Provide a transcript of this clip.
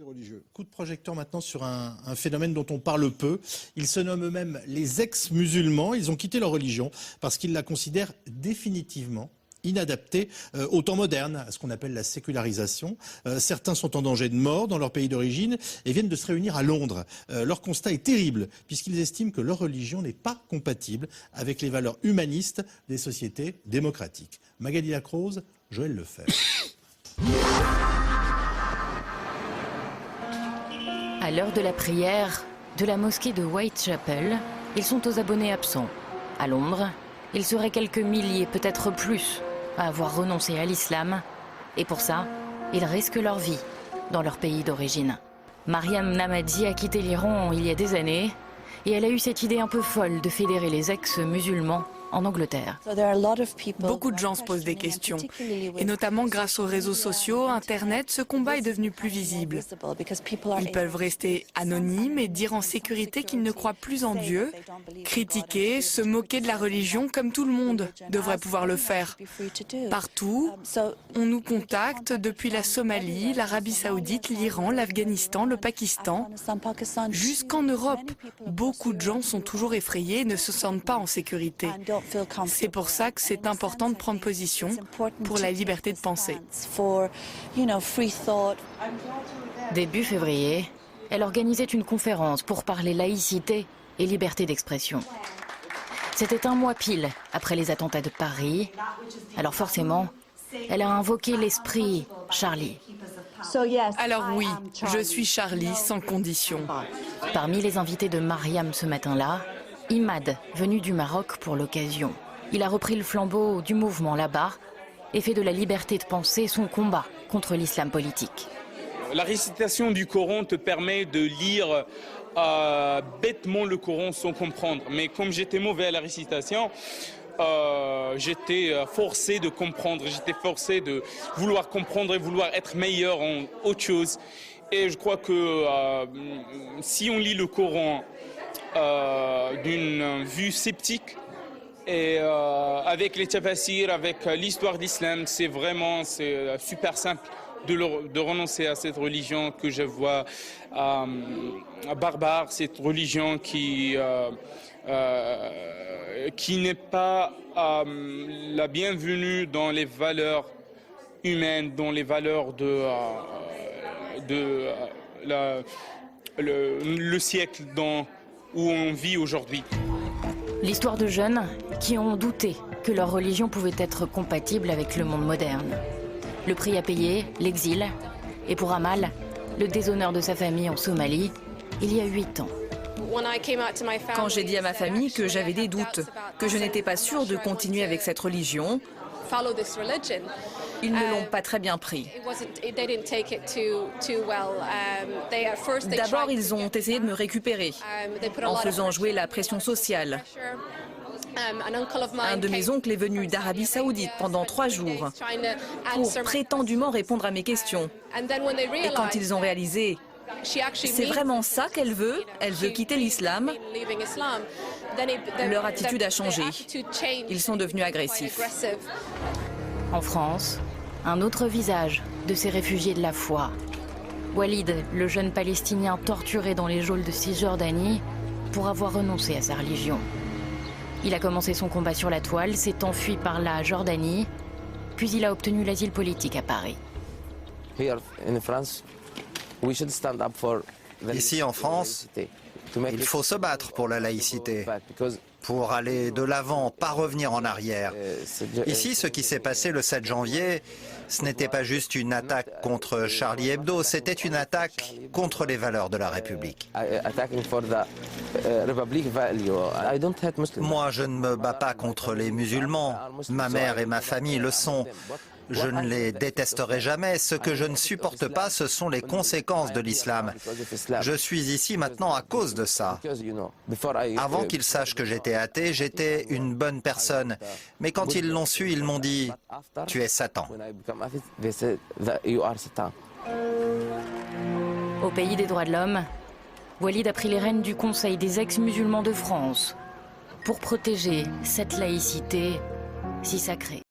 religieux. Coup de projecteur maintenant sur un phénomène dont on parle peu. Ils se nomment eux-mêmes les ex-musulmans. Ils ont quitté leur religion parce qu'ils la considèrent définitivement inadaptés au temps moderne, à ce qu'on appelle la sécularisation. Certains sont en danger de mort dans leur pays d'origine et viennent de se réunir à Londres. Leur constat est terrible puisqu'ils estiment que leur religion n'est pas compatible avec les valeurs humanistes des sociétés démocratiques. Magali Lacrose, Joël Lefebvre. À l'heure de la prière de la mosquée de Whitechapel, ils sont aux abonnés absents. À Londres, ils seraient quelques milliers, peut-être plus, à avoir renoncé à l'islam. Et pour ça, ils risquent leur vie dans leur pays d'origine. Mariam Namadi a quitté l'Iran il y a des années et elle a eu cette idée un peu folle de fédérer les ex-musulmans en Angleterre. Beaucoup de gens se posent des questions. Et notamment grâce aux réseaux sociaux, Internet, ce combat est devenu plus visible. Ils peuvent rester anonymes et dire en sécurité qu'ils ne croient plus en Dieu, critiquer, se moquer de la religion comme tout le monde devrait pouvoir le faire. Partout, on nous contacte depuis la Somalie, l'Arabie Saoudite, l'Iran, l'Afghanistan, le Pakistan. Jusqu'en Europe, beaucoup de gens sont toujours effrayés et ne se sentent pas en sécurité. C'est pour ça que c'est important de prendre position pour la liberté de penser. Début février, elle organisait une conférence pour parler laïcité et liberté d'expression. C'était un mois pile après les attentats de Paris. Alors forcément, elle a invoqué l'esprit Charlie. Alors oui, je suis Charlie sans condition. Parmi les invités de Mariam ce matin-là, Imad, venu du Maroc pour l'occasion. Il a repris le flambeau du mouvement là-bas et fait de la liberté de penser son combat contre l'islam politique. La récitation du Coran te permet de lire bêtement le Coran sans comprendre. Mais comme j'étais mauvais à la récitation, j'étais forcé de comprendre, j'étais forcé de vouloir comprendre et vouloir être meilleur en autre chose. Et je crois que si on lit le Coran d'une vue sceptique et avec les tafsirs, avec l'histoire d'islam, c'est super simple de renoncer à cette religion que je vois barbare, cette religion qui n'est pas la bienvenue dans les valeurs humaines, dans les valeurs le siècle où on vit aujourd'hui. L'histoire de jeunes qui ont douté que leur religion pouvait être compatible avec le monde moderne. Le prix à payer, l'exil, et pour Amal, le déshonneur de sa famille en Somalie, il y a 8 ans. Quand j'ai dit à ma famille que j'avais des doutes, que je n'étais pas sûre de continuer avec cette religion, ils ne l'ont pas très bien pris. D'abord, ils ont essayé de me récupérer en faisant jouer la pression sociale. Un de mes oncles est venu d'Arabie Saoudite pendant 3 jours pour prétendument répondre à mes questions. Et quand ils ont réalisé c'est vraiment ça qu'elle veut quitter l'islam, leur attitude a changé. Ils sont devenus agressifs. En France, un autre visage de ces réfugiés de la foi. Walid, le jeune Palestinien torturé dans les geôles de Cisjordanie pour avoir renoncé à sa religion. Il a commencé son combat sur la toile, s'est enfui par la Jordanie, puis il a obtenu l'asile politique à Paris. Ici en France, il faut se battre pour la laïcité, pour aller de l'avant, pas revenir en arrière. Ici, ce qui s'est passé le 7 janvier, ce n'était pas juste une attaque contre Charlie Hebdo, c'était une attaque contre les valeurs de la République. Moi, je ne me bats pas contre les musulmans. Ma mère et ma famille le sont. Je ne les détesterai jamais. Ce que je ne supporte pas, ce sont les conséquences de l'islam. Je suis ici maintenant à cause de ça. Avant qu'ils sachent que j'étais athée, j'étais une bonne personne. Mais quand ils l'ont su, ils m'ont dit « Tu es Satan ». Au pays des droits de l'homme, Walid a pris les rênes du Conseil des ex-musulmans de France pour protéger cette laïcité si sacrée.